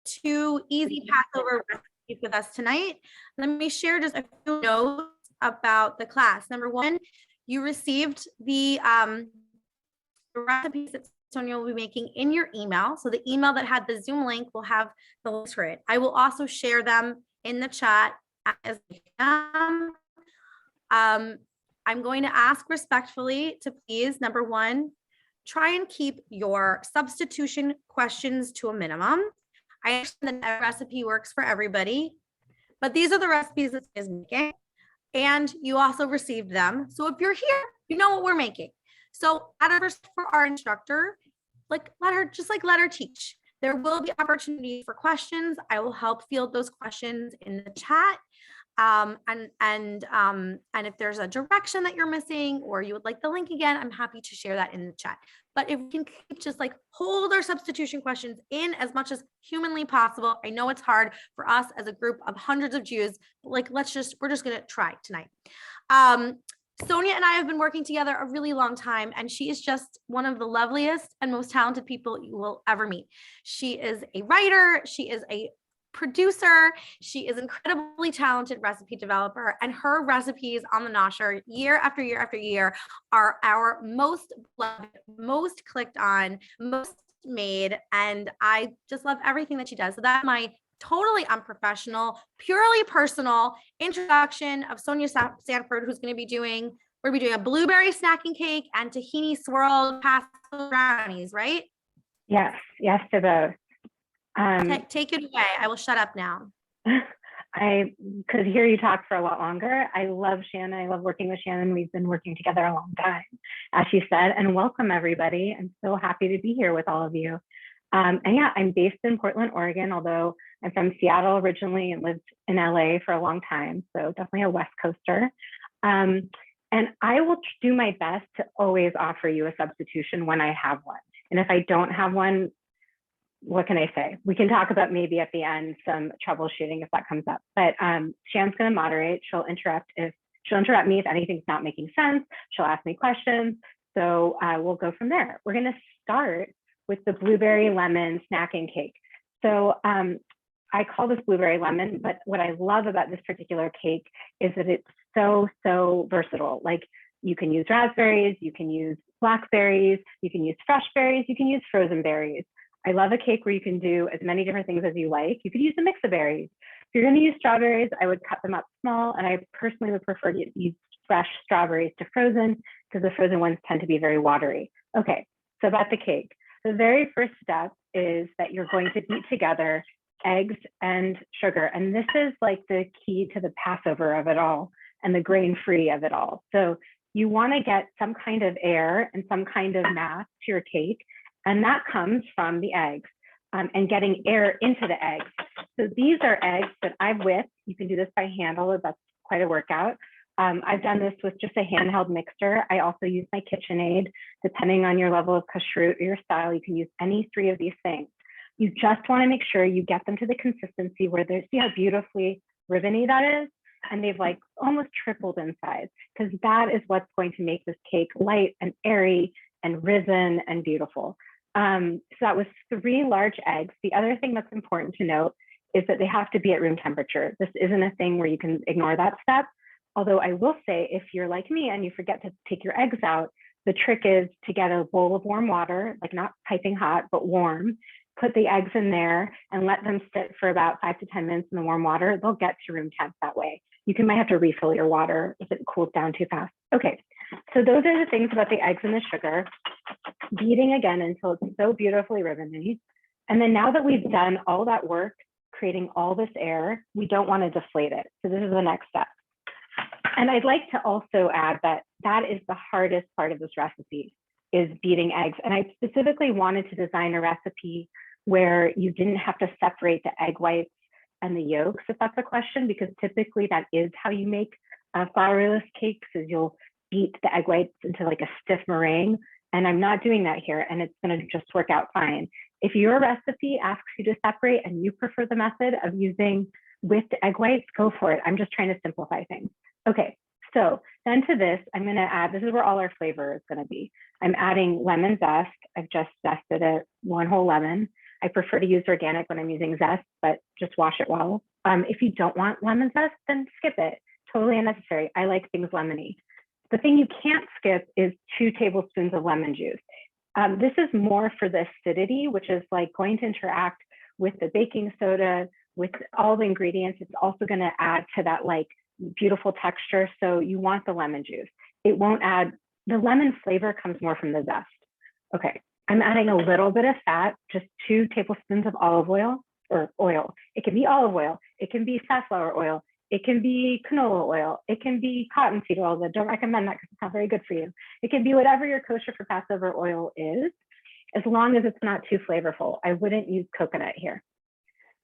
2 easy Passover recipes with us tonight. Let me share just a few notes about the class. Number 1, you received the recipes that Sonya will be making in your email. So the email that had the Zoom link will have the links for it. I will also share them in the chat as I'm going to ask respectfully to please, number 1, try and keep your substitution questions to a minimum. I understand that recipe works for everybody, but these are the recipes that is making, and you also received them. So if you're here, you know what we're making. So for our instructor, let her teach. There will be opportunity for questions. I will help field those questions in the chat. And if there's a direction that you're missing or you would like the link again, I'm happy to share that in the chat. But if we can keep just hold our substitution questions in as much as humanly possible. I know it's hard for us as a group of hundreds of Jews, but we're just going to try tonight. Sonya and I have been working together a really long time, and she is just one of the loveliest and most talented people you will ever meet. She is a writer. She is a producer. She is incredibly talented recipe developer, and her recipes on the Nosher year after year after year are our most loved, most clicked on, most made, and I just love everything that she does. So that's my totally unprofessional, purely personal introduction of Sonya Sanford, who's going to be doing, we're going to be doing a blueberry snacking cake and tahini swirled Passover brownies, right? Yes to both. Take it away. I will shut up now. I could hear you talk for a lot longer. I love Shannon. I love working with Shannon. We've been working together a long time, as she said, and welcome everybody. I'm so happy to be here with all of you. And yeah, I'm based in Portland, Oregon, although I'm from Seattle originally and lived in LA for a long time. So definitely a West Coaster. And I will do my best to always offer you a substitution when I have one. And if I don't have one, what can I say? We can talk about maybe at the end some troubleshooting if that comes up. But Shannon's going to moderate. She'll interrupt me if anything's not making sense. She'll ask me questions. So we'll go from there. We're going to start with the blueberry lemon snacking cake. So I call this blueberry lemon, but what I love about this particular cake is that it's so versatile. Like, you can use raspberries, you can use blackberries, you can use fresh berries, you can use frozen berries. I love a cake where you can do as many different things as you like. You could use a mix of berries. If you're going to use strawberries, I would cut them up small, and I personally would prefer to use fresh strawberries to frozen, because the frozen ones tend to be very watery. Okay, so about the cake. The very first step is that you're going to beat together eggs and sugar. And this is like the key to the Passover of it all and the grain-free of it all. So you want to get some kind of air and some kind of mass to your cake. And that comes from the eggs and getting air into the eggs. So these are eggs that I've whipped. You can do this by hand, although that's quite a workout. I've done this with just a handheld mixer. I also use my KitchenAid. Depending on your level of kashrut or your style, you can use any 3 of these things. You just want to make sure you get them to the consistency where they see how beautifully ribbony that is. And they've like almost tripled in size, because that is what's going to make this cake light and airy and risen and beautiful. So that was 3 large eggs. The other thing that's important to note is that they have to be at room temperature. This isn't a thing where you can ignore that step. Although I will say, if you're like me and you forget to take your eggs out, the trick is to get a bowl of warm water, like not piping hot, but warm, put the eggs in there and let them sit for about 5 to 10 minutes in the warm water. They'll get to room temp that way. You might have to refill your water if it cools down too fast. Okay, so those are the things about the eggs and the sugar. Beating again until it's so beautifully ribbony. And then now that we've done all that work, creating all this air, we don't want to deflate it. So this is the next step. And I'd like to also add that that is the hardest part of this recipe, is beating eggs. And I specifically wanted to design a recipe where you didn't have to separate the egg whites and the yolks, if that's a question, because typically that is how you make flourless cakes, is you'll beat the egg whites into like a stiff meringue. And I'm not doing that here, and it's going to just work out fine. If your recipe asks you to separate and you prefer the method of using whipped egg whites, go for it. I'm just trying to simplify things. Okay, so then to this, I'm going to add, this is where all our flavor is going to be. I'm adding lemon zest. I've just zested it, 1 whole lemon. I prefer to use organic when I'm using zest, but just wash it well. If you don't want lemon zest, then skip it. Totally unnecessary. I like things lemony. The thing you can't skip is 2 tablespoons of lemon juice. This is more for the acidity, which is like going to interact with the baking soda, with all the ingredients. It's also going to add to that like beautiful texture. So you want the lemon juice. It won't add, the lemon flavor comes more from the zest. Okay, I'm adding a little bit of fat, just 2 tablespoons of olive oil or oil. It can be olive oil. It can be safflower oil. It can be canola oil. It can be cottonseed oil. But don't recommend that because it's not very good for you. It can be whatever your kosher for Passover oil is, as long as it's not too flavorful. I wouldn't use coconut here.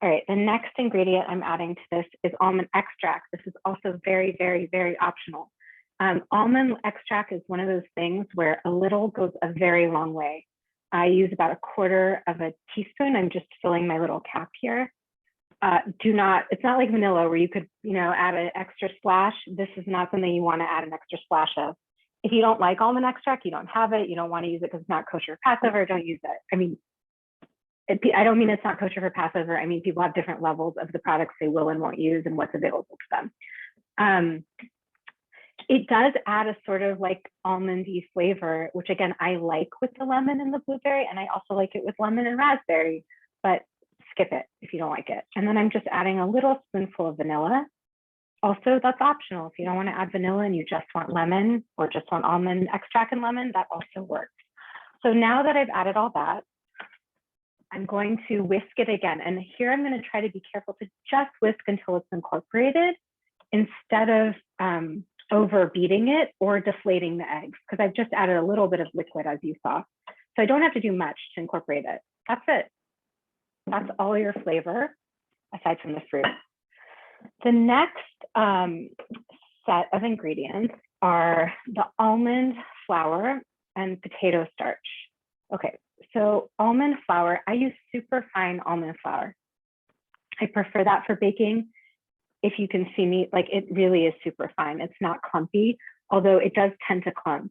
All right, the next ingredient I'm adding to this is almond extract. This is also very, very, very optional. Almond extract is one of those things where a little goes a very long way. I use about 1/4 of a teaspoon. I'm just filling my little cap here. It's not like vanilla where you could, add an extra splash. This is not something you want to add an extra splash of. If you don't like almond extract, you don't have it, you don't want to use it because it's not kosher for Passover, don't use it. I mean, I don't mean it's not kosher for Passover. I mean, people have different levels of the products they will and won't use and what's available to them. It does add a sort of like almondy flavor, which again, I like with the lemon and the blueberry, and I also like it with lemon and raspberry, but skip it if you don't like it. And then I'm just adding a little spoonful of vanilla. Also, that's optional. If you don't want to add vanilla and you just want lemon or just want almond extract and lemon, that also works. So now that I've added all that, I'm going to whisk it again. And here I'm going to try to be careful to just whisk until it's incorporated instead of over beating it or deflating the eggs, because I've just added a little bit of liquid, as you saw. So I don't have to do much to incorporate it. That's it. That's all your flavor, aside from the fruit. The next set of ingredients are the almond flour and potato starch. Okay, so almond flour, I use super fine almond flour. I prefer that for baking. If you can see me, like it really is super fine. It's not clumpy, although it does tend to clump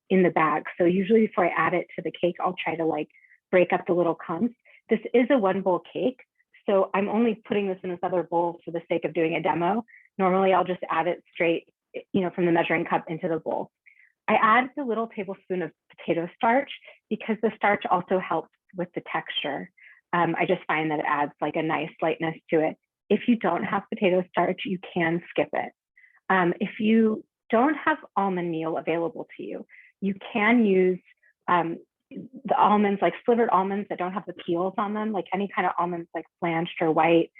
in the bag. So usually before I add it to the cake, I'll try to like break up the little clumps. This is a 1-bowl cake, so I'm only putting this in this other bowl for the sake of doing a demo. Normally, I'll just add it straight, from the measuring cup into the bowl. I add the little tablespoon of potato starch because the starch also helps with the texture. I just find that it adds like a nice lightness to it. If you don't have potato starch, you can skip it. If you don't have almond meal available to you, you can use the almonds, like slivered almonds that don't have the peels on them, like any kind of almonds like blanched or white.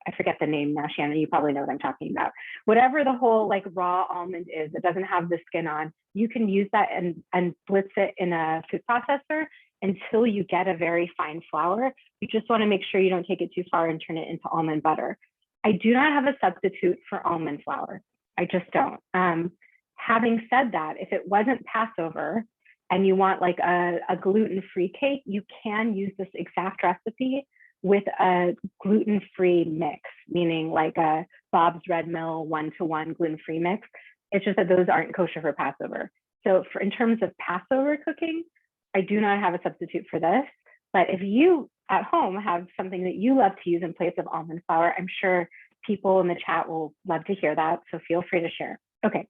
I forget the name now, Shannon, you probably know what I'm talking about. Whatever the whole like raw almond is that doesn't have the skin on, you can use that and blitz it in a food processor until you get a very fine flour. You just want to make sure you don't take it too far and turn it into almond butter. I do not have a substitute for almond flour. I just don't. Having said that, if it wasn't Passover and you want like a gluten-free cake, you can use this exact recipe with a gluten-free mix, meaning like a Bob's Red Mill 1-to-1 gluten-free mix. It's just that those aren't kosher for Passover. So in terms of Passover cooking, I do not have a substitute for this. But if you at home have something that you love to use in place of almond flour, I'm sure people in the chat will love to hear that. So feel free to share. Okay,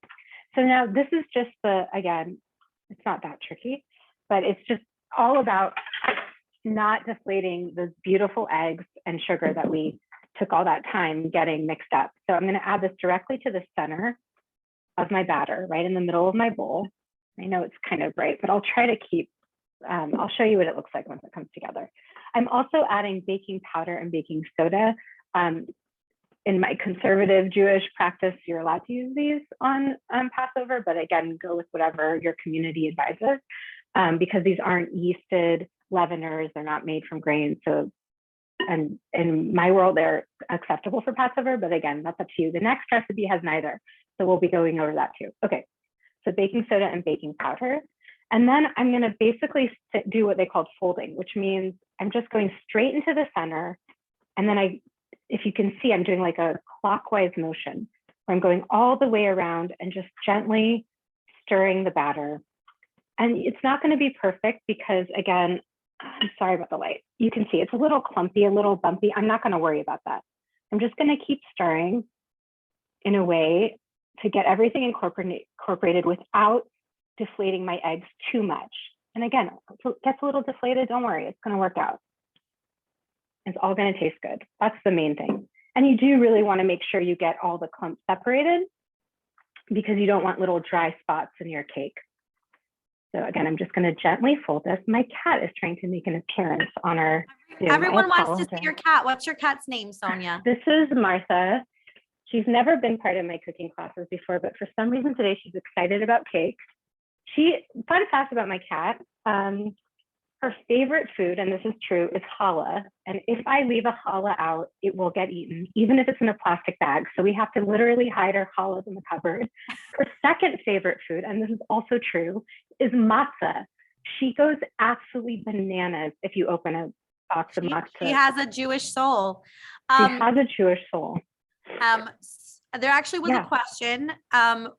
so now this is just again, it's not that tricky, but it's just all about not deflating those beautiful eggs and sugar that we took all that time getting mixed up. So I'm going to add this directly to the center of my batter, right in the middle of my bowl. I know it's kind of bright, but I'll try to keep, I'll show you what it looks like once it comes together. I'm also adding baking powder and baking soda. In my conservative Jewish practice, you're allowed to use these on Passover, but again, go with whatever your community advises, because these aren't yeasted leaveners, they're not made from grains. So, and in my world, they're acceptable for Passover, but again, that's up to you. The next recipe has neither, so we'll be going over that too. Okay, so baking soda and baking powder. And then I'm gonna basically do what they call folding, which means I'm just going straight into the center. And then if you can see, I'm doing like a clockwise motion where I'm going all the way around and just gently stirring the batter. And it's not going to be perfect because, again, I'm sorry about the light. You can see it's a little clumpy, a little bumpy. I'm not going to worry about that. I'm just going to keep stirring in a way to get everything incorporated without deflating my eggs too much. And again, if it gets a little deflated, don't worry, it's going to work out. It's all going to taste good. That's the main thing. And you do really want to make sure you get all the clumps separated because you don't want little dry spots in your cake. So again, I'm just going to gently fold this. My cat is trying to make an appearance on our Zoom. Everyone wants to see your cat. What's your cat's name, Sonya? This is Martha. She's never been part of my cooking classes before, but for some reason today she's excited about cake. Fun fact about my cat, her favorite food, and this is true, is challah. And if I leave a challah out, it will get eaten, even if it's in a plastic bag. So we have to literally hide our challahs in the cupboard. Her second favorite food, and this is also true, is matzah. She goes absolutely bananas if you open a box of matzah. She has a Jewish soul. She has a Jewish soul. There actually was a question.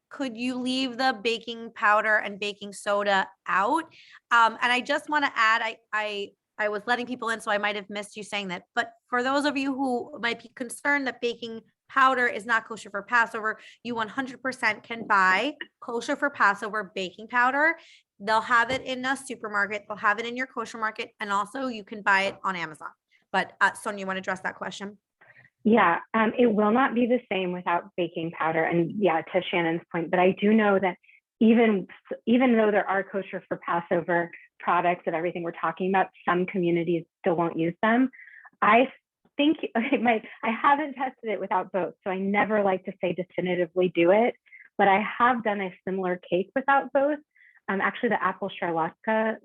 Could you leave the baking powder and baking soda out? And I just want to add, I was letting people in, so I might have missed you saying that. But for those of you who might be concerned that baking powder is not kosher for Passover, you 100% can buy kosher for Passover baking powder. They'll have it in a supermarket. They'll have it in your kosher market. And also you can buy it on Amazon. But Sonya, you want to address that question? Yeah, it will not be the same without baking powder. And yeah, to Shannon's point, but I do know that even though there are kosher for Passover products and everything we're talking about, some communities still won't use them. I think I haven't tested it without both. So I never like to say definitively do it, but I have done a similar cake without both. Actually the apple charlotka,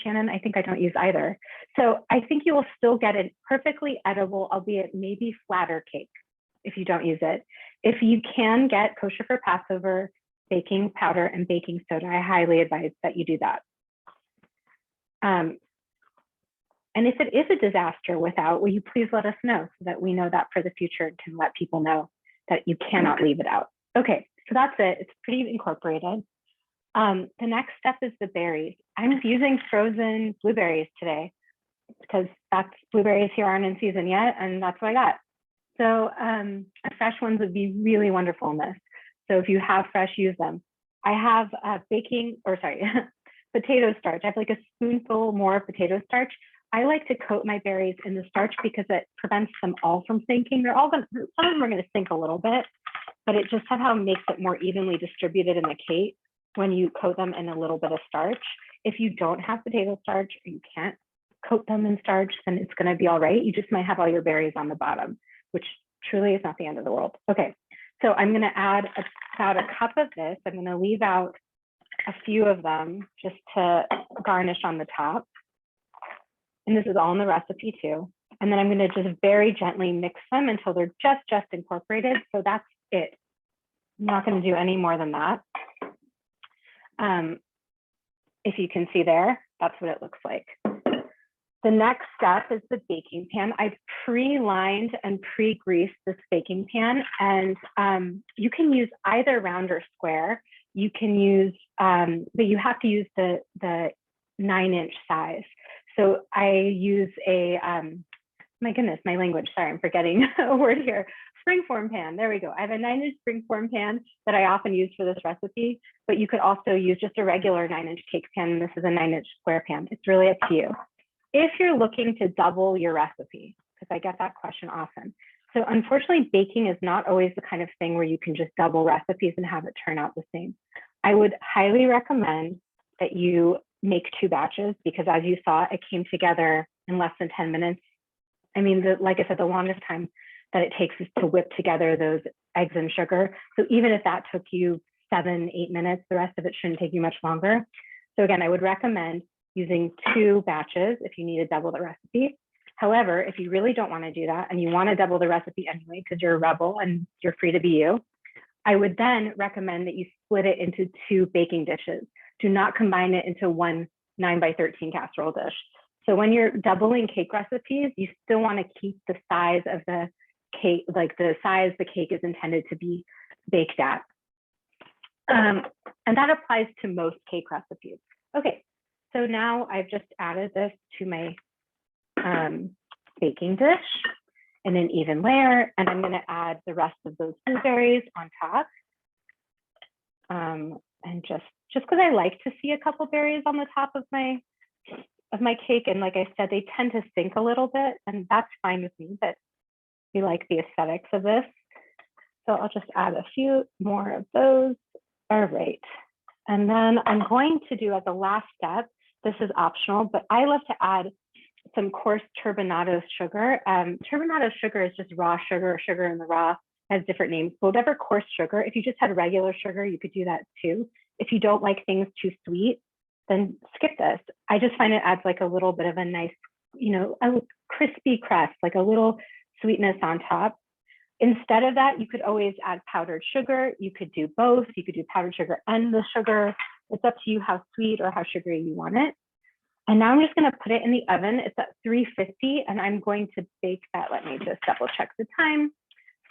Shannon, I think I don't use either. So I think you will still get a perfectly edible, albeit maybe flatter cake if you don't use it. If you can get kosher for Passover baking powder and baking soda, I highly advise that you do that. And if it is a disaster without, will you please let us know so that we know that for the future and can let people know that you cannot leave it out. Okay, so that's it. It's pretty incorporated. The next step is the berries. I'm using frozen blueberries today because blueberries here aren't in season yet, and that's what I got. So fresh ones would be really wonderful in this. So if you have fresh, use them. I have potato starch. I have like a spoonful more of potato starch. I like to coat my berries in the starch because it prevents them all from sinking. Some of them are going to sink a little bit, but it just somehow makes it more evenly distributed in the cake when you coat them in a little bit of starch. If you don't have potato starch or you can't coat them in starch, then it's going to be all right. You just might have all your berries on the bottom, which truly is not the end of the world. Okay, so I'm going to add about a cup of this. I'm going to leave out a few of them just to garnish on the top. And this is all in the recipe too. And then I'm going to just very gently mix them until they're just incorporated. So that's it. I'm not going to do any more than that. If you can see there, that's what it looks like. The next step is the baking pan. I've pre-lined and pre-greased this baking pan, and you can use either round or square. You can use, but you have to use the 9-inch size. So I use a, my goodness, my language, sorry, I'm forgetting a word here. Springform pan, there we go. I have a 9-inch springform pan that I often use for this recipe, but you could also use just a regular 9-inch cake pan. This is a 9-inch square pan. It's really up to you. If you're looking to double your recipe, because I get that question often. So unfortunately, baking is not always the kind of thing where you can just double recipes and have it turn out the same. I would highly recommend that you make 2 batches because as you saw, it came together in less than 10 minutes. I mean, like I said, the longest time that it takes is to whip together those eggs and sugar. So even if that took you 7-8 minutes, the rest of it shouldn't take you much longer. So again, I would recommend using 2 batches if you need to double the recipe. However, if you really don't want to do that and you want to double the recipe anyway, because you're a rebel and you're free to be you, I would then recommend that you split it into 2 baking dishes. Do not combine it into one 9x13 casserole dish. So when you're doubling cake recipes, you still want to keep the size of the cake, like the size the cake is intended to be baked at. And that applies to most cake recipes. Okay, So now I've just added this to my baking dish in an even layer, and I'm going to add the rest of those blueberries on top. And just because I like to see a couple berries on the top of my cake, and like I said, they tend to sink a little bit, and that's fine with me, but we like the aesthetics of this. So I'll just add a few more of those. All right. And then I'm going to do as a last step, this is optional, but I love to add some coarse turbinado sugar. Turbinado sugar is just raw sugar, or sugar in the raw, has different names. So whatever coarse sugar, if you just had regular sugar, you could do that too. If you don't like things too sweet, then skip this. I just find it adds like a little bit of a nice, a crispy crust, like a little sweetness on top. Instead of that, you could always add powdered sugar. You could do both. You could do powdered sugar and the sugar. It's up to you how sweet or how sugary you want it. And now I'm just going to put it in the oven. It's at 350, and I'm going to bake that. Let me just double check the time,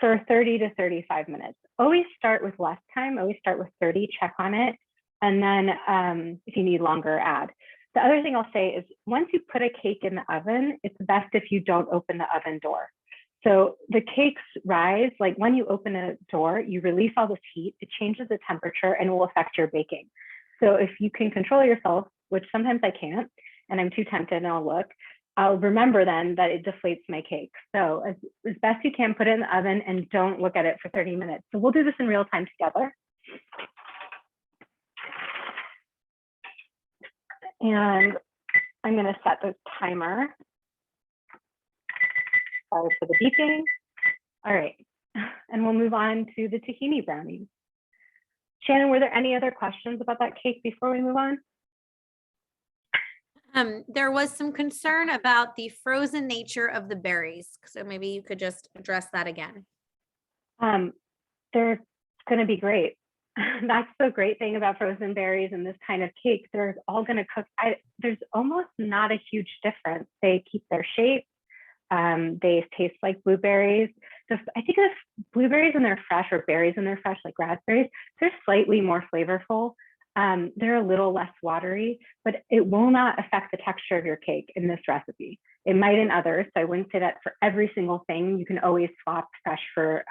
for 30 to 35 minutes. Always start with less time. Always start with 30, check on it. And then if you need longer, add. The other thing I'll say is once you put a cake in the oven, it's best if you don't open the oven door. So the cakes rise, like when you open a door, you release all this heat, it changes the temperature and will affect your baking. So if you can control yourself, which sometimes I can't, and I'm too tempted and I'll remember then that it deflates my cake. So as best you can, put it in the oven and don't look at it for 30 minutes. So we'll do this in real time together. And I'm gonna set the timer. Sorry for the beeping. All right, and we'll move on to the tahini brownies. Shannon, were there any other questions about that cake before we move on? There was some concern about the frozen nature of the berries. So maybe you could just address that again. They're going to be great. That's the great thing about frozen berries and this kind of cake. They're all going to cook. There's almost not a huge difference. They keep their shape. They taste like blueberries. I think of blueberries when they're fresh, or berries when they're fresh, like raspberries, they're slightly more flavorful. They're a little less watery, but it will not affect the texture of your cake in this recipe. It might in others, so I wouldn't say that for every single thing. You can always swap fresh for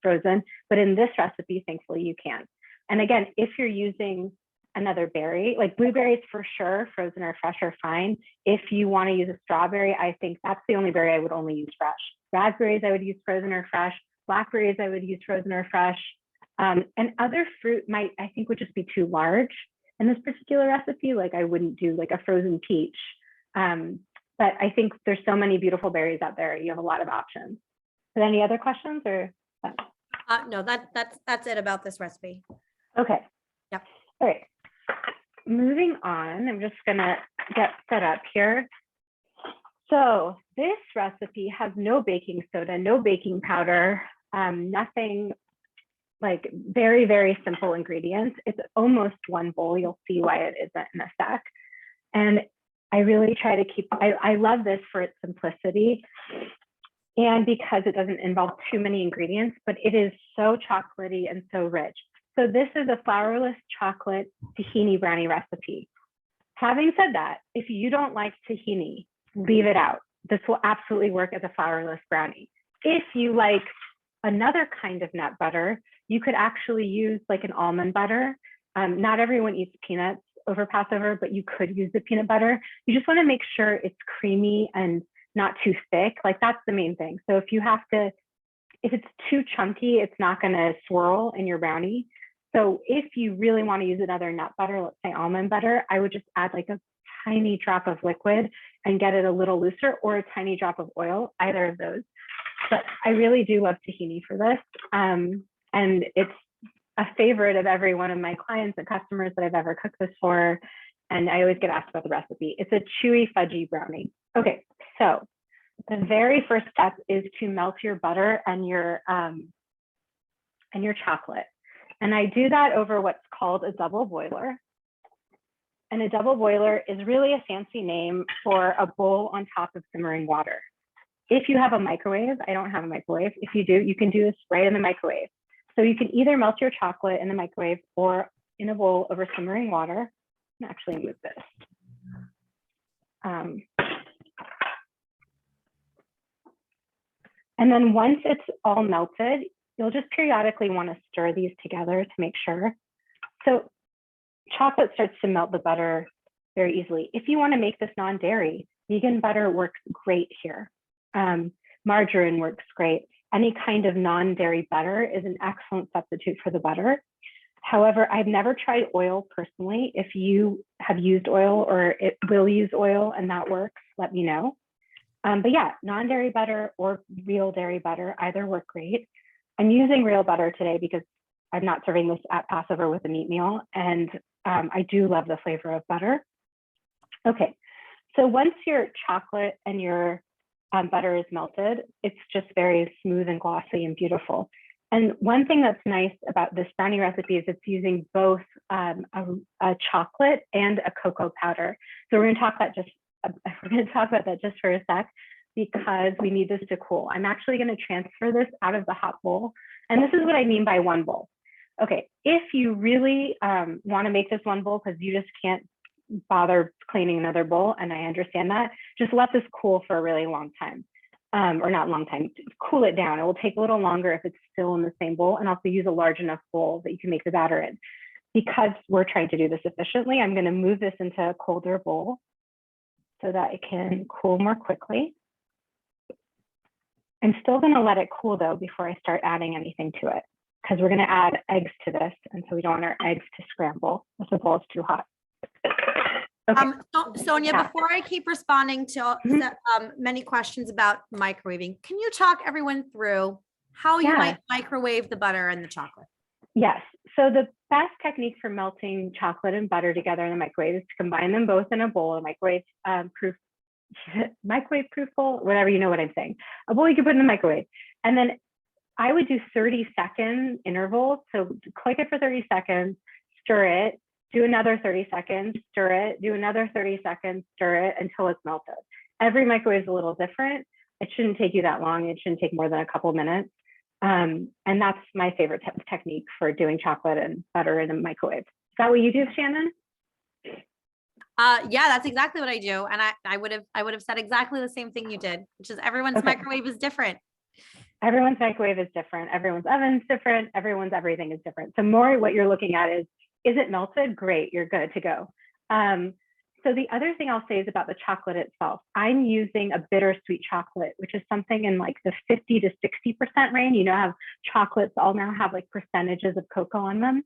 frozen, but in this recipe, thankfully you can. And again, if you're using another berry, like blueberries for sure, frozen or fresh are fine. If you want to use a strawberry, I think that's the only berry I would only use fresh. Raspberries, I would use frozen or fresh. Blackberries, I would use frozen or fresh. And other fruit I think would just be too large in this particular recipe. Like I wouldn't do like a frozen peach. But I think there's so many beautiful berries out there. You have a lot of options. Are there any other questions or? No, that's it about this recipe. Okay. Yep. All right. Moving on, I'm just gonna get set up here. So this recipe has no baking soda, no baking powder, nothing, like very, very simple ingredients. It's almost one bowl. You'll see why it isn't in a sec. And I really try to keep, I love this for its simplicity and because it doesn't involve too many ingredients, but it is so chocolatey and so rich. So this is a flourless chocolate tahini brownie recipe. Having said that, if you don't like tahini, leave it out. This will absolutely work as a flourless brownie. If you like another kind of nut butter, you could actually use like an almond butter. Not everyone eats peanuts over Passover, but you could use the peanut butter. You just want to make sure it's creamy and not too thick. Like that's the main thing. So if it's too chunky, it's not going to swirl in your brownie. So if you really want to use another nut butter, let's say almond butter, I would just add like a tiny drop of liquid and get it a little looser, or a tiny drop of oil, either of those. But I really do love tahini for this. And it's a favorite of every one of my clients and customers that I've ever cooked this for. And I always get asked about the recipe. It's a chewy, fudgy brownie. Okay, so the very first step is to melt your butter and your chocolate. And I do that over what's called a double boiler. And a double boiler is really a fancy name for a bowl on top of simmering water. If you have a microwave, I don't have a microwave. If you do, you can do this right in the microwave. So you can either melt your chocolate in the microwave or in a bowl over simmering water. I'll actually move this. And then once it's all melted, you'll just periodically want to stir these together to make sure. So chocolate starts to melt the butter very easily. If you want to make this non-dairy, vegan butter works great here. Margarine works great. Any kind of non-dairy butter is an excellent substitute for the butter. However, I've never tried oil personally. If you have used oil or it will use oil and that works, let me know. But yeah, non-dairy butter or real dairy butter, either work great. I'm using real butter today because I'm not serving this at Passover with a meat meal. And I do love the flavor of butter. Okay, so once your chocolate and your butter is melted, it's just very smooth and glossy and beautiful. And one thing that's nice about this brownie recipe is it's using both a chocolate and a cocoa powder. So we're going to talk about that just for a sec, because we need this to cool. I'm actually going to transfer this out of the hot bowl. And this is what I mean by one bowl. Okay, if you really want to make this one bowl because you just can't bother cleaning another bowl, and I understand that, just let this cool for a really long time. Or not long time, cool it down. It will take a little longer if it's still in the same bowl, and also use a large enough bowl that you can make the batter in. Because we're trying to do this efficiently, I'm going to move this into a colder bowl so that it can cool more quickly. I'm still going to let it cool though before I start adding anything to it, because we're going to add eggs to this, and so we don't want our eggs to scramble if the bowl is too hot. Okay. Sonya, before I keep responding to many questions about microwaving, can you talk everyone through how you might microwave the butter and the chocolate? Yes. So the best technique for melting chocolate and butter together in the microwave is to combine them both in a bowl, a microwave-proof bowl, whatever, you know what I'm saying. A bowl you can put in the microwave. And then I would do 30-second intervals. So click it for 30 seconds, stir it, do another 30 seconds, stir it, do another 30 seconds, stir it until it's melted. Every microwave is a little different. It shouldn't take you that long. It shouldn't take more than a couple minutes. And that's my favorite technique for doing chocolate and butter in a microwave. Is that what you do, Shannon? Yeah, that's exactly what I do. And I would have said exactly the same thing you did, which is everyone's microwave is different. Everyone's microwave is different. Everyone's oven's different. Everyone's everything is different. So more what you're looking at is it melted? Great, you're good to go. So the other thing I'll say is about the chocolate itself. I'm using a bittersweet chocolate, which is something in like the 50 to 60% range. You know how chocolates all now have like percentages of cocoa on them.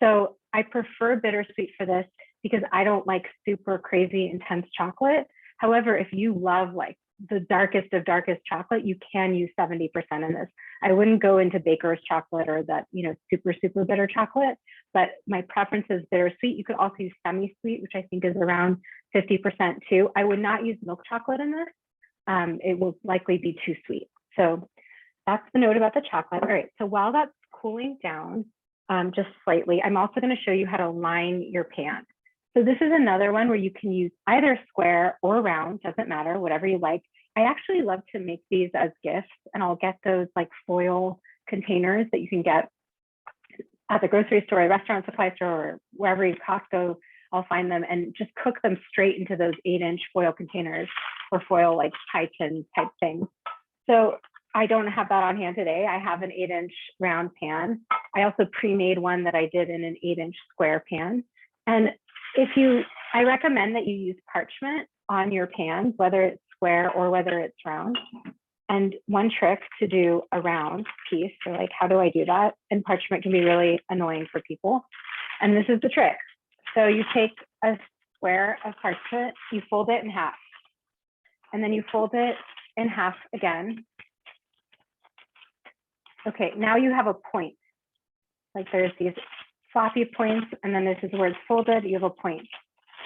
So I prefer bittersweet for this because I don't like super crazy intense chocolate. However, if you love like the darkest of darkest chocolate, you can use 70% in this. I wouldn't go into baker's chocolate or that, you know, super, super bitter chocolate, but my preference is bittersweet. You could also use semi-sweet, which I think is around 50% too. I would not use milk chocolate in this. It will likely be too sweet. So that's the note about the chocolate. All right, so while that's cooling down just slightly, I'm also gonna show you how to line your pan. So this is another one where you can use either square or round, doesn't matter, whatever you like. I actually love to make these as gifts, and I'll get those like foil containers that you can get at the grocery store, restaurant supply store, or wherever you Costco, I'll find them and just cook them straight into those 8-inch foil containers or foil like pie tin type things. So I don't have that on hand today. I have an 8-inch round pan. I also pre-made one that I did in an 8-inch square pan. And I recommend that you use parchment on your pan, whether it's square or whether it's round. And one trick to do a round piece, so like, how do I do that? And parchment can be really annoying for people. And this is the trick. So you take a square of parchment, you fold it in half, and then you fold it in half again. Okay, now you have a point. Like there's these floppy points, and then this is where it's folded, you have a point.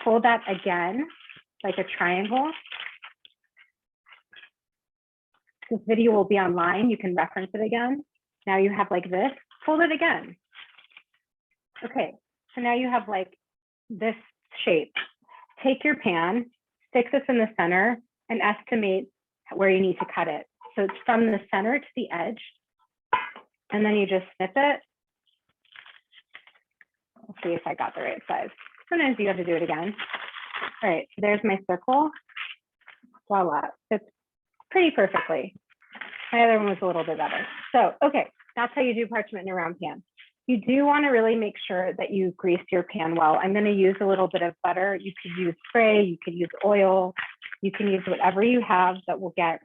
Fold that again, like a triangle. This video will be online, you can reference it again. Now you have like this, fold it again. Okay, so now you have like this shape. Take your pan, stick this in the center, and estimate where you need to cut it. So it's from the center to the edge, and then you just snip it. Let's see if I got the right size. Sometimes you have to do it again. All right, so there's my circle. voila, fits pretty perfectly. My other one was a little bit better. So, okay, that's how you do parchment in a round pan. You do want to really make sure that you grease your pan well. I'm going to use a little bit of butter. You could use spray, you could use oil, you can use whatever you have that will get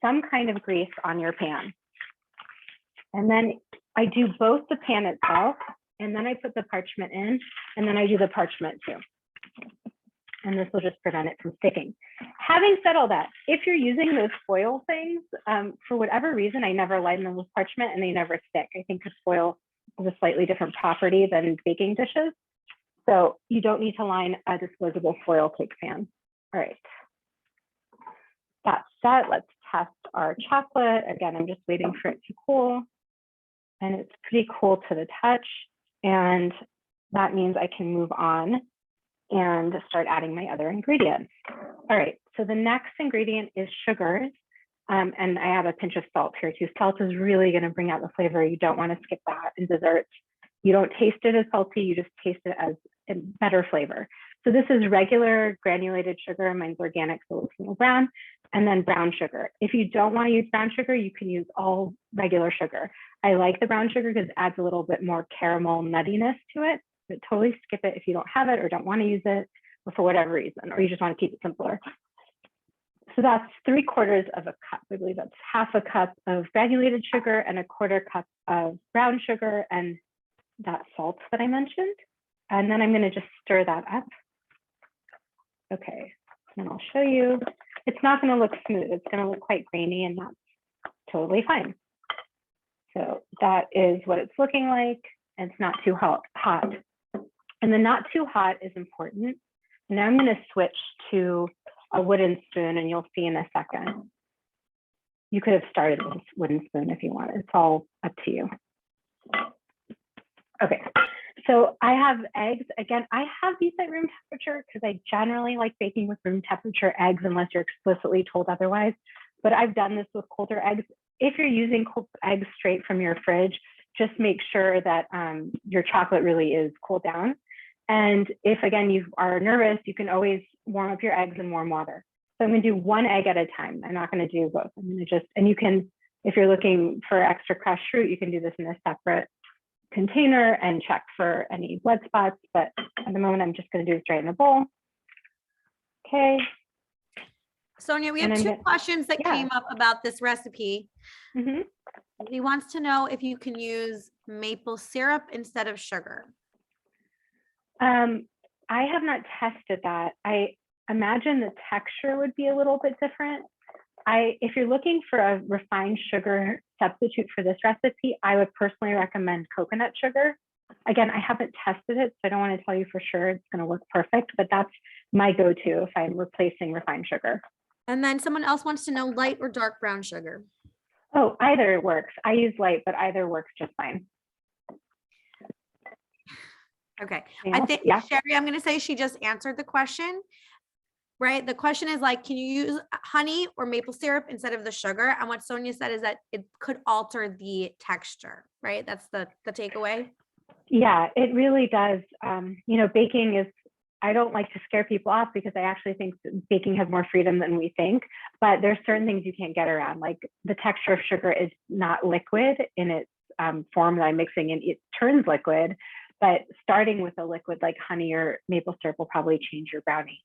some kind of grease on your pan. And then I do both the pan itself, and then I put the parchment in, and then I do the parchment too. And this will just prevent it from sticking. Having said all that, if you're using those foil things, for whatever reason, I never line them with parchment and they never stick. I think because foil is a slightly different property than baking dishes. So you don't need to line a disposable foil cake pan. All right. That's set. Let's test our chocolate. Again, I'm just waiting for it to cool. And it's pretty cool to the touch. And that means I can move on and start adding my other ingredients. All right, so the next ingredient is sugars. And I have a pinch of salt here too. Salt is really gonna bring out the flavor. You don't wanna skip that in desserts. You don't taste it as salty, you just taste it as a better flavor. So this is regular granulated sugar. Mine's organic, so it looks a little brown. And then brown sugar. If you don't wanna use brown sugar, you can use all regular sugar. I like the brown sugar because it adds a little bit more caramel nuttiness to it. But totally skip it if you don't have it or don't want to use it, or for whatever reason, or you just want to keep it simpler. So that's 3/4 of a cup. I believe that's half a cup of granulated sugar and a 1/4 cup of brown sugar and that salt that I mentioned. And then I'm going to just stir that up. Okay, and I'll show you. It's not going to look smooth. It's going to look quite grainy, and that's totally fine. So that is what it's looking like. And it's not too hot. And the not too hot is important. Now I'm going to switch to a wooden spoon, and you'll see in a second. You could have started with a wooden spoon if you want. It's all up to you. Okay, so I have eggs. Again, I have these at room temperature because I generally like baking with room temperature eggs unless you're explicitly told otherwise. But I've done this with colder eggs. If you're using cold eggs straight from your fridge, just make sure that your chocolate really is cooled down. And if, again, you are nervous, you can always warm up your eggs in warm water. So I'm going to do 1 egg at a time. I'm not going to do both. I'm going to just, and you can, if you're looking for extra crushed fruit, you can do this in a separate container and check for any blood spots. But at the moment, I'm just going to do it straight in a bowl. Okay. Sonya, we have two questions that came up about this recipe. Mm-hmm. He wants to know if you can use maple syrup instead of sugar. I have not tested that. I imagine the texture would be a little bit different. If you're looking for a refined sugar substitute for this recipe, I would personally recommend coconut sugar. Again, I haven't tested it, so I don't want to tell you for sure it's going to work perfect, but that's my go-to if I'm replacing refined sugar. And then someone else wants to know light or dark brown sugar. Oh, either works. I use light, but either works just fine. Okay. I think, Sherry, I'm going to say she just answered the question, right? The question is like, can you use honey or maple syrup instead of the sugar? And what Sonya said is that it could alter the texture, right? That's the takeaway. Yeah, it really does. You know, baking is, I don't like to scare people off because I actually think baking has more freedom than we think, but there's certain things you can't get around. Like the texture of sugar is not liquid in its form that I'm mixing in. It turns liquid, but starting with a liquid like honey or maple syrup will probably change your brownie.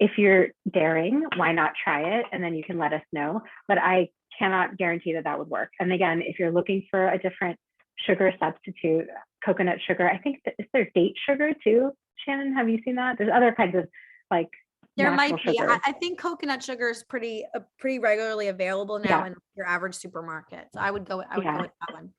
If you're daring, why not try it? And then you can let us know, but I cannot guarantee that that would work. And again, if you're looking for a different sugar substitute, coconut sugar, I think, is there date sugar too? Shannon, have you seen that? There's other kinds of like there might be. Sugar. I think coconut sugar is pretty regularly available now in your average supermarket. So I would go with that one.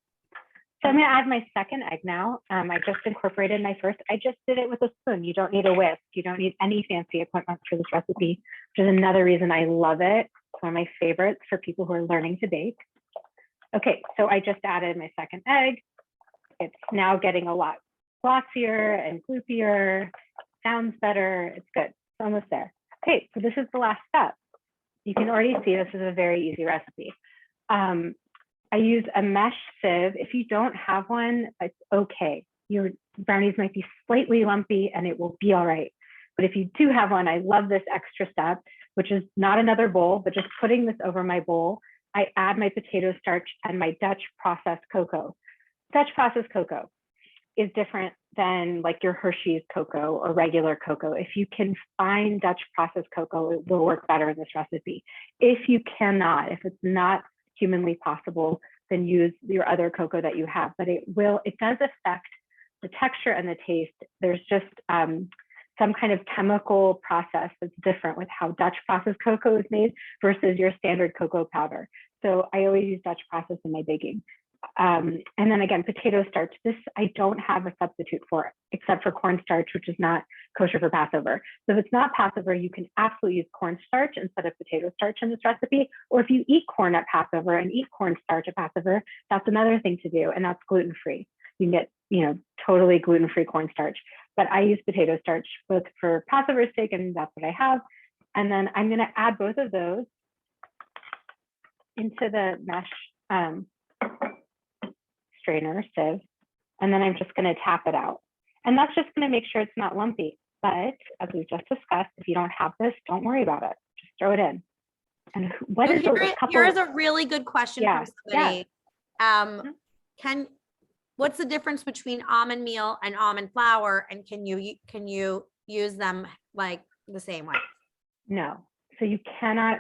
So I'm going to add my second egg now. I just incorporated my first. I just did it with a spoon. You don't need a whisk. You don't need any fancy equipment for this recipe, which is another reason I love it. It's one of my favorites for people who are learning to bake. Okay, so I just added my second egg. It's now getting a lot glossier and gloopier. Sounds better. It's good. It's almost there. Okay, so this is the last step. You can already see this is a very easy recipe. I use a mesh sieve. If you don't have one, it's okay. Your brownies might be slightly lumpy and it will be all right. But if you do have one, I love this extra step. which is not another bowl, but just putting this over my bowl, I add my potato starch and my Dutch processed cocoa. Dutch processed cocoa is different than like your Hershey's cocoa or regular cocoa. If you can find Dutch processed cocoa, it will work better in this recipe. If you cannot, if it's not humanly possible, then use your other cocoa that you have, but it does affect the texture and the taste. There's just some kind of chemical process that's different with how Dutch processed cocoa is made versus your standard cocoa powder. So I always use Dutch process in my baking. And then again, potato starch. This I don't have a substitute for, except for cornstarch, which is not kosher for Passover. So if it's not Passover, you can absolutely use cornstarch instead of potato starch in this recipe. Or if you eat corn at Passover and eat cornstarch at Passover, that's another thing to do, and that's gluten-free. You can get, totally gluten-free cornstarch. But I use potato starch both for Passover's sake, and that's what I have. And then I'm going to add both of those into the mesh strainer sieve, and then I'm just going to tap it out. And that's just going to make sure it's not lumpy. But as we've just discussed, if you don't have this, don't worry about it. Just throw it in. And what is here's a really good question from somebody. What's the difference between almond meal and almond flour, and can you use them like the same way? No. So you cannot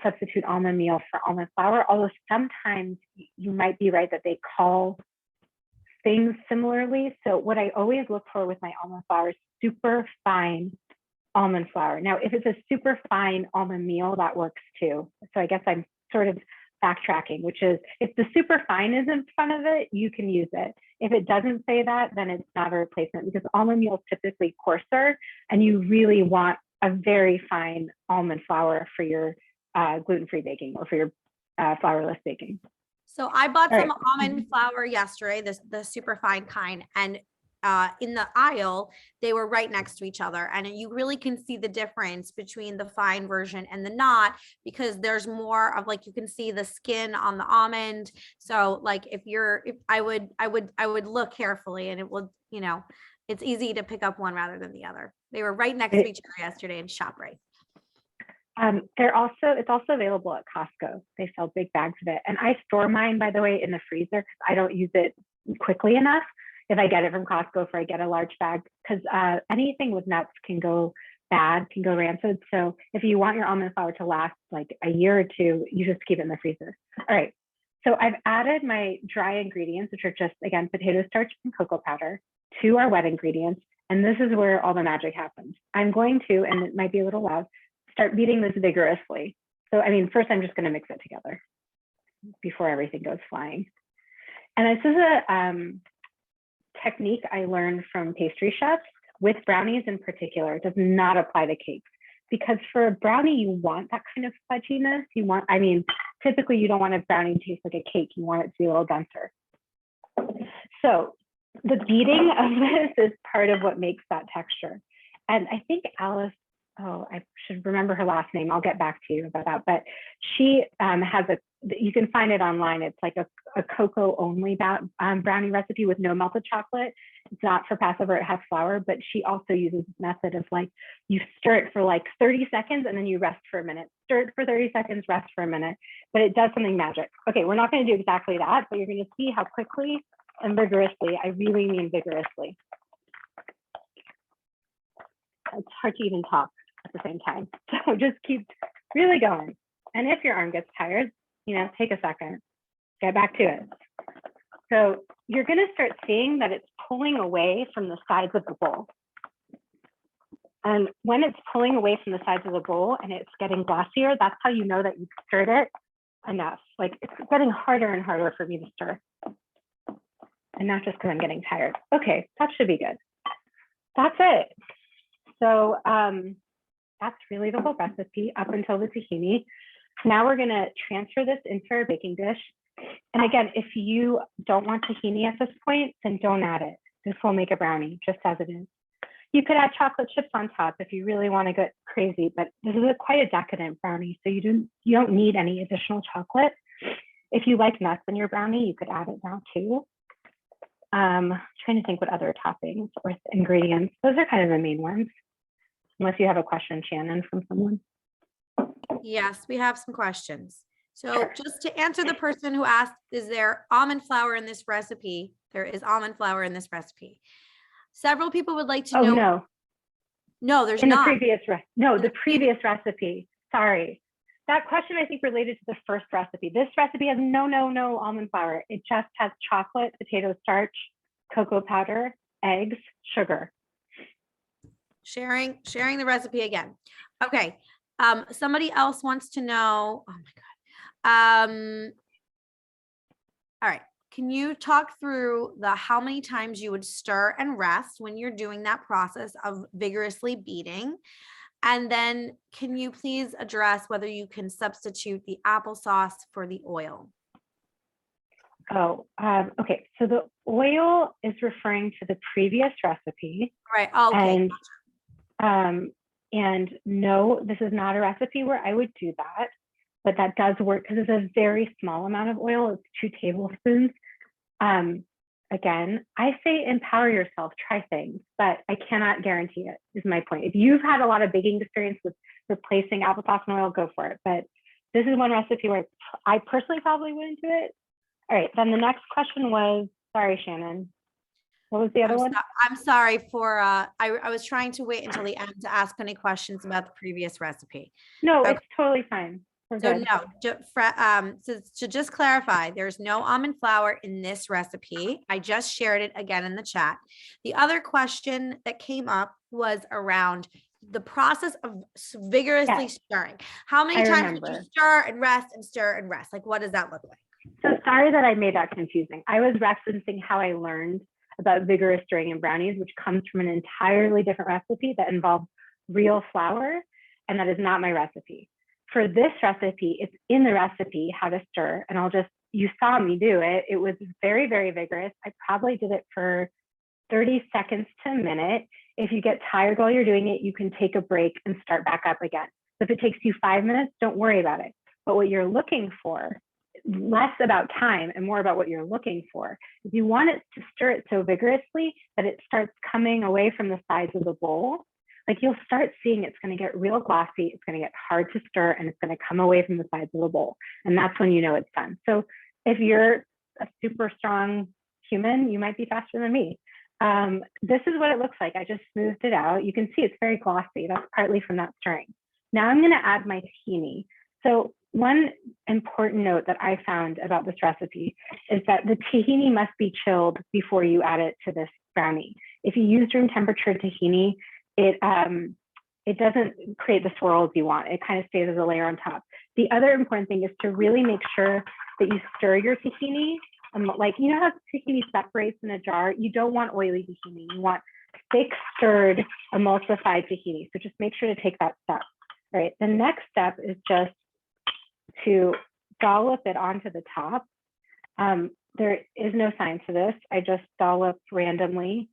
substitute almond meal for almond flour, although sometimes you might be right that they call things similarly. So what I always look for with my almond flour is super fine almond flour. Now, if it's a super fine almond meal, that works too. So I guess I'm sort of backtracking, which is if the super fine is in front of it, you can use it. If it doesn't say that, then it's not a replacement, because almond meal is typically coarser, and you really want a very fine almond flour for your gluten-free baking or for your flourless baking. So I bought some almond flour yesterday, the super fine kind, and in the aisle, they were right next to each other. And you really can see the difference between the fine version and the not, because there's more of like, you can see the skin on the almond. So like I would look carefully, and it will, it's easy to pick up one rather than the other. They were right next to each other yesterday in ShopRite. It's also available at Costco. They sell big bags of it. And I store mine, by the way, in the freezer, because I don't use it quickly enough. If I get it from Costco, if I get a large bag, because anything with nuts can go bad, can go rancid. So if you want your almond flour to last like a year or two, you just keep it in the freezer. All right. So I've added my dry ingredients, which are just, again, potato starch and cocoa powder, to our wet ingredients. And this is where all the magic happens. I'm going to, and it might be a little loud, start beating this vigorously. So, first I'm just going to mix it together before everything goes flying. And this is a technique I learned from pastry chefs with brownies in particular. It does not apply to cakes, because for a brownie, you want that kind of fudginess. Typically you don't want a brownie to taste like a cake. You want it to be a little denser. So the beating of this is part of what makes that texture. And I think Alice, I should remember her last name. I'll get back to you about that. But she has you can find it online. It's like a cocoa only brownie recipe with no melted chocolate. It's not for Passover, it has flour, but she also uses this method of like, you stir it for like 30 seconds and then you rest for a minute. Stir it for 30 seconds, rest for a minute, but it does something magic. Okay, we're not going to do exactly that, but you're going to see how quickly and vigorously, I really mean vigorously. It's hard to even talk at the same time. So just keep really going. And if your arm gets tired, take a second, get back to it. So you're going to start seeing that it's pulling away from the sides of the bowl. And when it's pulling away from the sides of the bowl and it's getting glossier, that's how you know that you've stirred it enough. Like, it's getting harder and harder for me to stir. And not just because I'm getting tired. Okay, that should be good. That's it. So that's really the whole recipe up until the tahini. Now we're going to transfer this into our baking dish. And again, if you don't want tahini at this point, then don't add it. This will make a brownie just as it is. You could add chocolate chips on top if you really want to get crazy, but this is quite a decadent brownie, so you don't need any additional chocolate. If you like nuts in your brownie, you could add it now too. Trying to think what other toppings or ingredients. Those are kind of the main ones. Unless you have a question, Shannon, from someone. Yes, we have some questions. So Sure. just to answer the person who asked, is there almond flour in this recipe? There is almond flour in this recipe. Several people would like to Oh, know. no. No, there's In the not. previous, no, In the the previous recipe. Sorry. That question, I think, related to the first recipe. This recipe has no almond flour. It just has chocolate, potato starch, cocoa powder, eggs, sugar. Sharing the recipe again. Okay. Somebody else wants to know. Oh my God. All right. Can you talk through how many times you would stir and rest when you're doing that process of vigorously beating? And then can you please address whether you can substitute the applesauce for the oil? Oh, okay. So the oil is referring to the previous recipe. Right. Oh, okay. And no, this is not a recipe where I would do that, but that does work because it's a very small amount of oil. It's 2 tablespoons. Again, I say empower yourself, try things, but I cannot guarantee it, is my point. If you've had a lot of baking experience with replacing applesauce and oil, go for it. But this is one recipe where I personally probably wouldn't do it. All right, then the next question was, sorry, Shannon. What was the other one? I'm sorry for, I was trying to wait until the end to ask any questions about the previous recipe. No, Okay. it's totally fine. We're So good. no, so to just clarify, there's no almond flour in this recipe. I just shared it again in the chat. The other question that came up was around the process of vigorously stirring. How many times did you stir and rest and stir and rest? Like, what does that look like? So sorry that I made that confusing. I was referencing how I learned about vigorous stirring in brownies, which comes from an entirely different recipe that involves real flour, and that is not my recipe. For this recipe, it's in the recipe how to stir, and you saw me do it. It was very, very vigorous. I probably did it for 30 seconds to a minute. If you get tired while you're doing it, you can take a break and start back up again. So if it takes you 5 minutes, don't worry about it. But what you're looking for, less about time and more about what you're looking for, is you want it to stir it so vigorously that it starts coming away from the sides of the bowl. Like you'll start seeing it's going to get real glossy, it's going to get hard to stir, and it's going to come away from the sides of the bowl. And that's when you know it's done. So if you're a super strong human, you might be faster than me. This is what it looks like. I just smoothed it out. You can see it's very glossy. That's partly from that stirring. Now I'm going to add my tahini. So one important note that I found about this recipe is that the tahini must be chilled before you add it to this brownie. If you use room temperature tahini, it doesn't create the swirls you want. It kind of stays as a layer on top. The other important thing is to really make sure that you stir your tahini. Like, you know how tahini separates in a jar? You don't want oily tahini. You want thick, stirred, emulsified tahini. So just make sure to take that step. All right, the next step is just to dollop it onto the top. There is no science to this. I just dollop randomly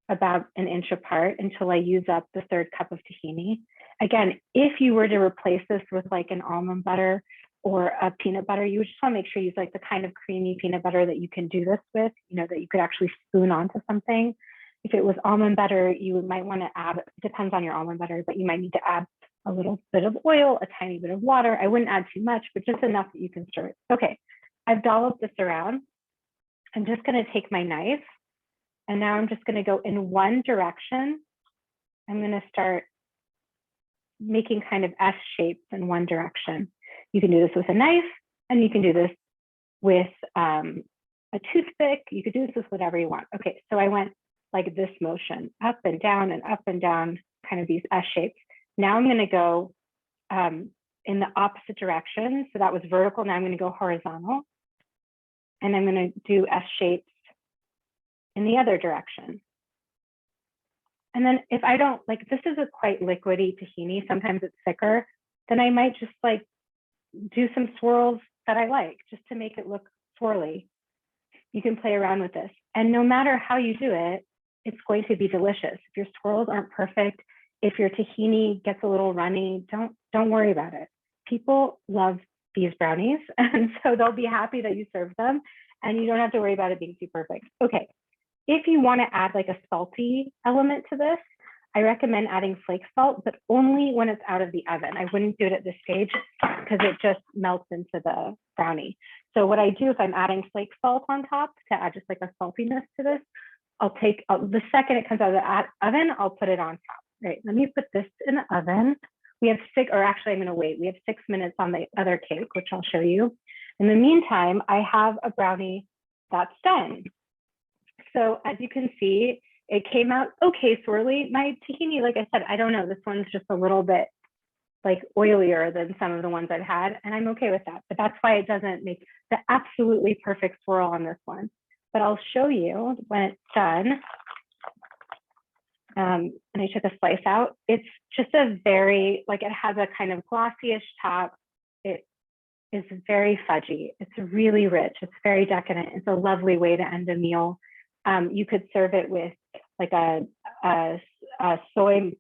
about an inch apart until I use up the 3rd cup of tahini. Again, if you were to replace this with like an almond butter or a peanut butter, you just want to make sure you use like the kind of creamy peanut butter that you can do this with, you know, that you could actually spoon onto something. If it was almond butter, you might want to add, it depends on your almond butter, but you might need to add a little bit of oil, a tiny bit of water. I wouldn't add too much, but just enough that you can stir it. Okay, I've dolloped this around. I'm just going to take my knife, and now I'm just going to go in one direction. I'm going to start making kind of S shapes in one direction. You can do this with a knife, and you can do this with a toothpick. You could do this with whatever you want. Okay, so I went like this motion, up and down, kind of these S shapes. Now I'm going to go in the opposite direction. So that was vertical. Now I'm going to go horizontal. And I'm going to do S shapes in the other direction. And then if I don't, like, this is a quite liquidy tahini, sometimes it's thicker, then I might just like do some swirls that I like just to make it look swirly. You can play around with this. And no matter how you do it, it's going to be delicious. If your swirls aren't perfect, if your tahini gets a little runny, don't worry about it. People love these brownies, and so they'll be happy that you serve them, and you don't have to worry about it being too perfect. Okay, if you want to add like a salty element to this, I recommend adding flake salt, but only when it's out of the oven. I wouldn't do it at this stage because it just melts into the brownie. So what I do if I'm adding flake salt on top to add just like a saltiness to this, I'll take the second it comes out of the oven, I'll put it on top. Right, let me put this in the oven. We have I'm gonna wait. We have 6 minutes on the other cake, which I'll show you. In the meantime, I have a brownie that's done. So as you can see, it came out okay swirly. My tahini, like I said, I don't know, this one's just a little bit like oilier than some of the ones I've had, and I'm okay with that. But that's why it doesn't make the absolutely perfect swirl on this one. But I'll show you when it's done. And I took a slice out. It's just a very, like it has a kind of glossy-ish top. It is very fudgy. It's really rich. It's very decadent. It's a lovely way to end a meal. You could serve it with like a soy,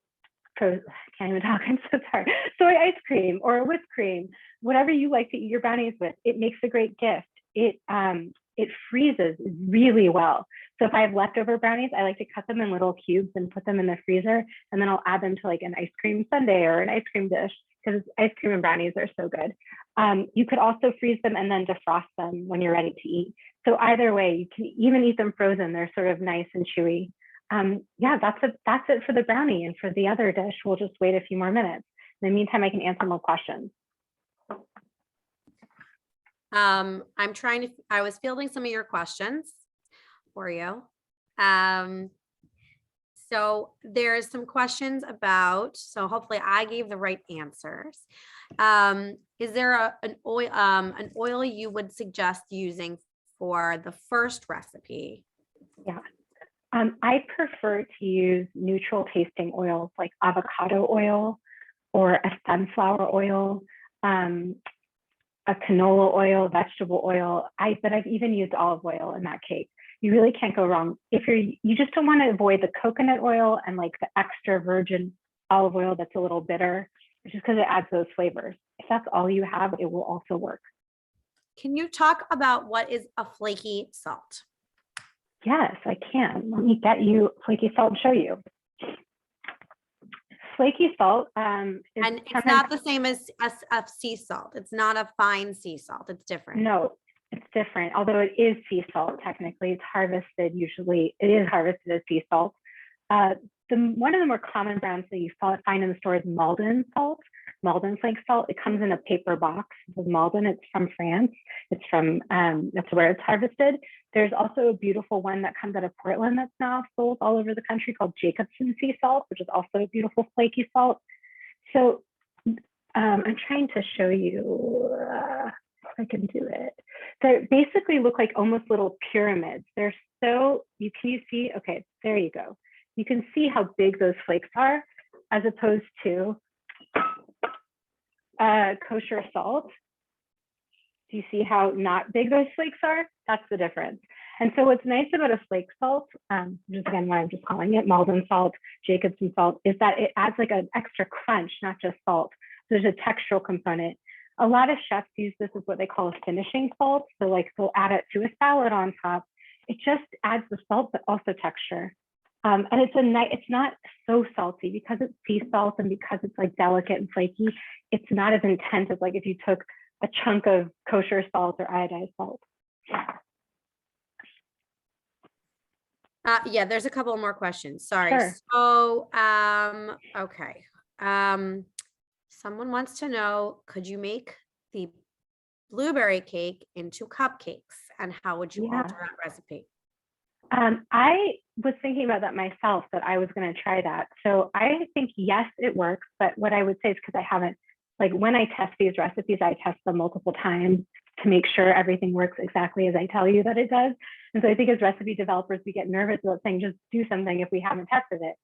can't even talk, I'm so sorry, soy ice cream or a whipped cream, whatever you like to eat your brownies with. It makes a great gift. It freezes really well. So if I have leftover brownies, I like to cut them in little cubes and put them in the freezer. And then I'll add them to like an ice cream sundae or an ice cream dish because ice cream and brownies are so good. You could also freeze them and then defrost them when you're ready to eat. So either way, you can even eat them frozen. They're sort of nice and chewy. Yeah, that's it for the brownie. And for the other dish, we'll just wait a few more minutes. In the meantime, I can answer more questions. I was fielding some of your questions for you. So there's some questions about, so hopefully I gave the right answers. Is there an oil you would suggest using for the first recipe? Yeah. I prefer to use neutral tasting oils like avocado oil or a sunflower oil, a canola oil, vegetable oil. But I've even used olive oil in that cake. You really can't go wrong. If you just don't want to avoid the coconut oil and like the extra virgin olive oil that's a little bitter, just because it adds those flavors. If that's all you have, it will also work. Can you talk about what is a flaky salt? Yes, I can. Let me get you flaky salt and show you. Flaky salt and it's not the same as sea salt. It's not a fine sea salt. It's different. No, it's different. Although it is sea salt, technically, it's harvested. Usually, it is harvested as sea salt. One of the more common brands that you find in the store is Maldon salt, Maldon flake salt. It comes in a paper box with Maldon. It's from France. It's from that's where it's harvested. There's also a beautiful one that comes out of Portland that's now sold all over the country called Jacobson sea salt, which is also a beautiful flaky salt. So I'm trying to show you if I can do it. They basically look like almost little pyramids. They're so, can you see? Okay, there you go. You can see how big those flakes are as opposed to kosher salt. Do you see how not big those flakes are? That's the difference. And so what's nice about a flake salt, just again, what I'm just calling it, Maldon salt, Jacobson salt, is that it adds like an extra crunch, not just salt. So there's a textural component. A lot of chefs use this as what they call a finishing salt. So like they'll add it to a salad on top. It just adds the salt, but also texture. And it's not so salty because it's sea salt and because it's like delicate and flaky. It's not as intense as like if you took a chunk of kosher salt or iodized salt. Yeah, there's a couple more questions. Sorry. Sure. So, okay. Someone wants to know, could you make the blueberry cake into cupcakes, and how would you alter that recipe? I was thinking about that myself, that I was going to try that. So I think, yes, it works. But what I would say is, because I haven't, like when I test these recipes, I test them multiple times to make sure everything works exactly as I tell you that it does. And so I think as recipe developers, we get nervous about saying, just do something if we haven't tested it.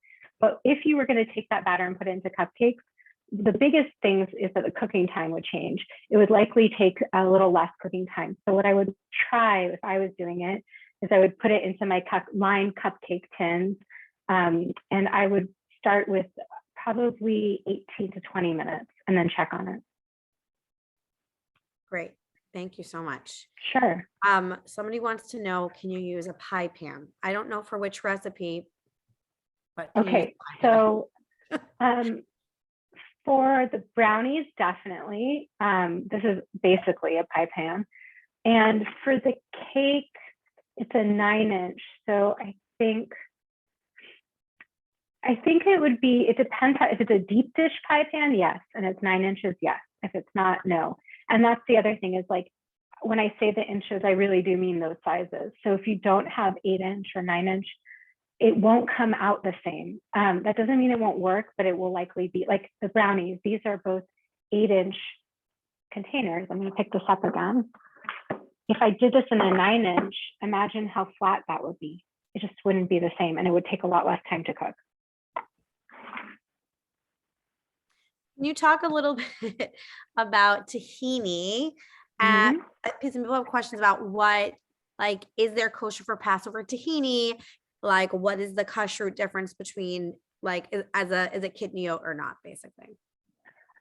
But if you were going to take that batter and put it into cupcakes, the biggest things is that the cooking time would change. It would likely take a little less cooking time. So what I would try if I was doing it is I would put it into my lined cupcake tins, and I would start with probably 18 to 20 minutes and then check on it. Great. Thank you so much. Sure. Somebody wants to know, can you use a pie pan? I don't know for which recipe, But Okay, so for the brownies, definitely. This is basically a pie pan. And for the cake, it's a 9-inch. So I think it would be, it depends if it's a deep dish pie pan, yes. And it's 9 inches, yes. If it's not, no. And that's the other thing is like, when I say the inches, I really do mean those sizes. So if you don't have 8-inch or 9-inch, it won't come out the same. That doesn't mean it won't work, but it will likely be like the brownies. These are both 8-inch containers. I'm going to pick this up again. If I did this in a 9-inch, imagine how flat that would be. It just wouldn't be the same, and it would take a lot less time to cook. Can you talk a little bit about tahini? And some people have questions about what, like, is there kosher for Passover tahini? Like, what is the kashrut difference between, like, is it kidney or not, basically?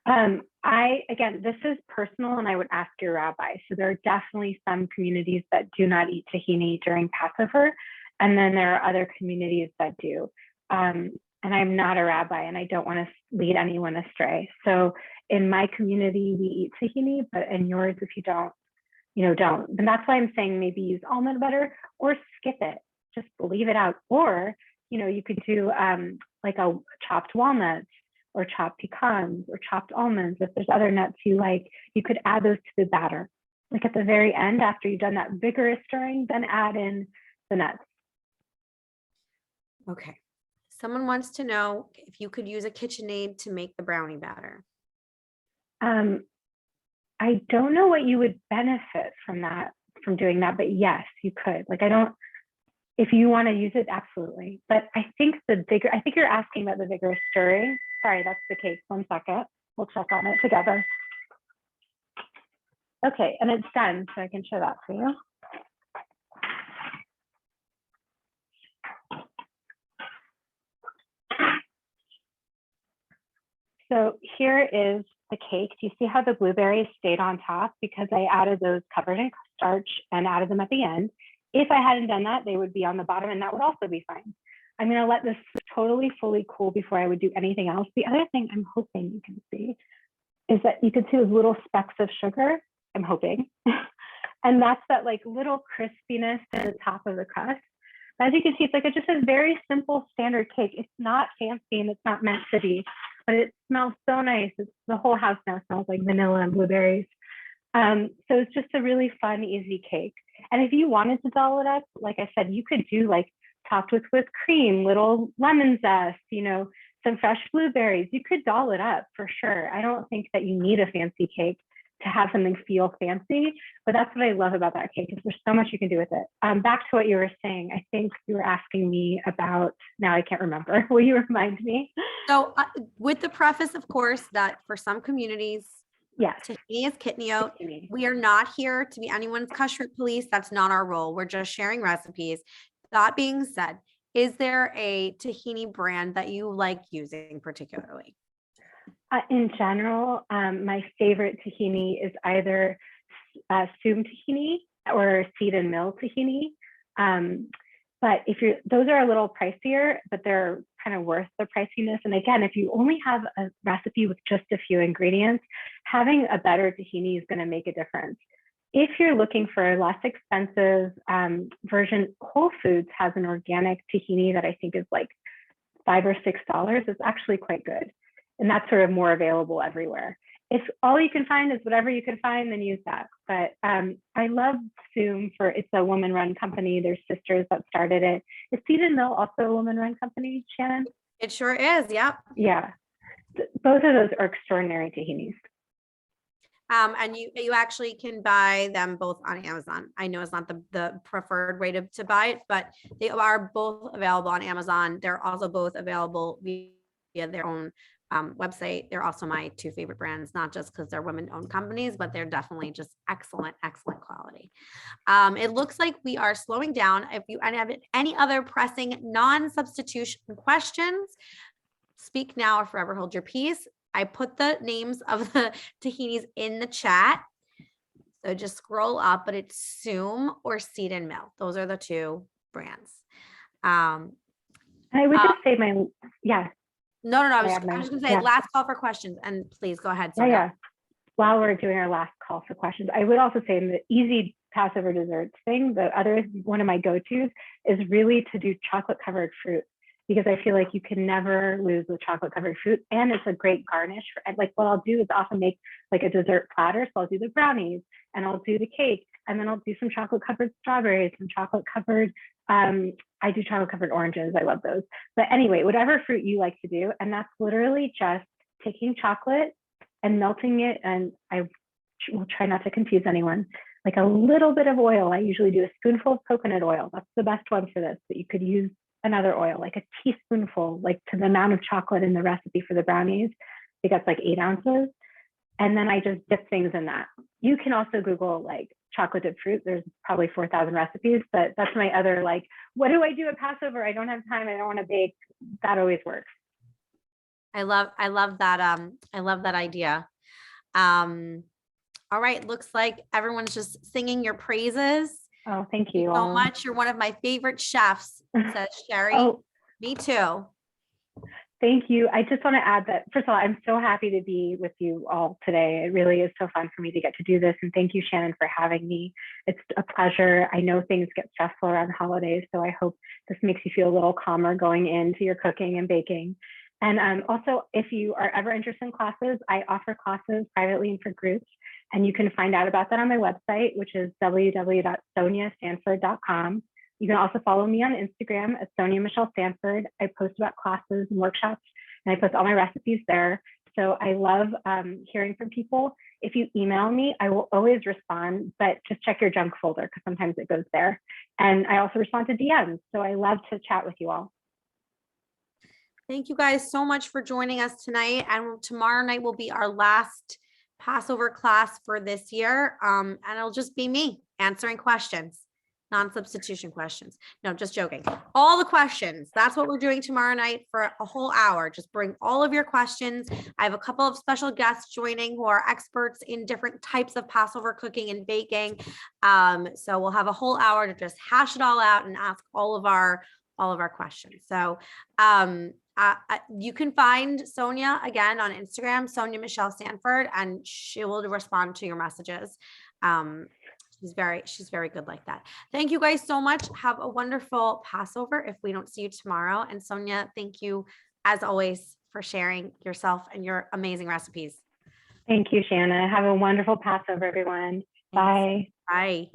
Again, this is personal, and I would ask your rabbi. So there are definitely some communities that do not eat tahini during Passover, and then there are other communities that do. And I'm not a rabbi, and I don't want to lead anyone astray. So in my community, we eat tahini, but in yours, if you don't, don't. And that's why I'm saying maybe use almond butter or skip it. Just leave it out. Or, you could do like a chopped walnuts or chopped pecans or chopped almonds. If there's other nuts you like, you could add those to the batter. Like at the very end, after you've done that vigorous stirring, then add in the nuts. Okay. Someone wants to know if you could use a KitchenAid to make the brownie batter. I don't know what you would benefit from doing that, but yes, you could. Like, if you want to use it, absolutely. But I think you're asking about the vigorous stirring. Sorry, that's the cake. 1 second. We'll check on it together. Okay, and it's done, so I can show that for you. So here is the cake. Do you see how the blueberries stayed on top? Because I added those covered in starch and added them at the end. If I hadn't done that, they would be on the bottom, and that would also be fine. I'm going to let this totally fully cool before I would do anything else. The other thing I'm hoping you can see is that you can see those little specks of sugar. I'm hoping. And that's that like little crispiness at the top of the crust. As you can see, it's like just a very simple standard cake. It's not fancy and it's not meant to be, but it smells so nice. The whole house now smells like vanilla and blueberries. So it's just a really fun, easy cake. And if you wanted to doll it up, like I said, you could do like topped with whipped cream, little lemon zest, some fresh blueberries. You could doll it up for sure. I don't think that you need a fancy cake to have something feel fancy, but that's what I love about that cake is there's so much you can do with it. Back to what you were saying, I think you were asking me about, now I can't remember, will you remind me? So with the preface, of course, that for some communities, yes, tahini is kitniyot. We are not here to be anyone's kashrut police. That's not our role. We're just sharing recipes. That being said, is there a tahini brand that you like using particularly? In general, my favorite tahini is either Sum tahini or seed and mill tahini. But those are a little pricier, but they're kind of worth the priciness. And again, if you only have a recipe with just a few ingredients, having a better tahini is going to make a difference. If you're looking for a less expensive version, Whole Foods has an organic tahini that I think is like $5 or $6. It's actually quite good. And that's sort of more available everywhere. If all you can find is whatever you can find, then use that. But I love Sum it's a woman-run company. There's sisters that started it. Is Seed and Mill also a woman-run company, Shannon? It sure is. Yep. Yeah. Both of those are extraordinary tahinis. And you actually can buy them both on Amazon. I know it's not the preferred way to buy it, but they are both available on Amazon. They're also both available via their own website. They're also my two favorite brands, not just because they're women-owned companies, but they're definitely just excellent quality. It looks like we are slowing down. If you have any other pressing non-substitution questions, speak now or forever hold your peace. I put the names of the tahinis in the chat. So just scroll up, but it's Sum or Seed and Mill. Those are the two brands. And And I would just say yeah, No, I I was have just gonna say last call for questions, and please go ahead, Sonya. yeah. While we're doing our last call for questions, I would also say in the easy Passover desserts thing, the other one of my go-tos is really to do chocolate covered fruit, because I feel like you can never lose with chocolate covered fruit, and it's a great garnish. Like what I'll do is often make like a dessert platter. So I'll do the brownies and I'll do the cake, and then I'll do some chocolate covered strawberries, some chocolate covered, I do chocolate covered oranges. I love those. But anyway, whatever fruit you like to do. And that's literally just taking chocolate and melting it. And I will try not to confuse anyone. Like a little bit of oil. I usually do a spoonful of coconut oil. That's the best one for this, but you could use another oil, like a teaspoonful, like to the amount of chocolate in the recipe for the brownies. I think that's like 8 ounces. And then I just dip things in that. You can also Google like chocolate dipped fruit. There's probably 4,000 recipes, but that's my other like, what do I do at Passover? I don't have time. I don't want to bake. That always works. I love that. I love that idea. All right. Looks like everyone's just singing your praises. Oh, thank you so much. You're one of my favorite chefs, says Sherry. Oh, me too. Thank you. I just want to add that, first of all, I'm so happy to be with you all today. It really is so fun for me to get to do this. And thank you, Shannon, for having me. It's a pleasure. I know things get stressful around the holidays, so I hope this makes you feel a little calmer going into your cooking and baking. And also, if you are ever interested in classes, I offer classes privately and for groups. And you can find out about that on my website, which is www.sonyasanford.com. You can also follow me on Instagram at Sonya Michelle Sanford. I post about classes and workshops, and I post all my recipes there. So I love hearing from people. If you email me, I will always respond, but just check your junk folder because sometimes it goes there. And I also respond to DMs. So I love to chat with you all. Thank you guys so much for joining us tonight. And tomorrow night will be our last Passover class for this year. And it'll just be me answering questions. Non-substitution questions. No, just joking. All the questions. That's what we're doing tomorrow night for a whole hour. Just bring all of your questions. I have a couple of special guests joining who are experts in different types of Passover cooking and baking. So we'll have a whole hour to just hash it all out and ask all of our questions. So you can find Sonya again on Instagram, Sonya Michelle Sanford, and she will respond to your messages. She's very good like that. Thank you guys so much. Have a wonderful Passover if we don't see you tomorrow. And Sonya, thank you as always for sharing yourself and your amazing recipes. Thank you, Shannon. Have a wonderful Passover, everyone. Thanks. Bye. Bye.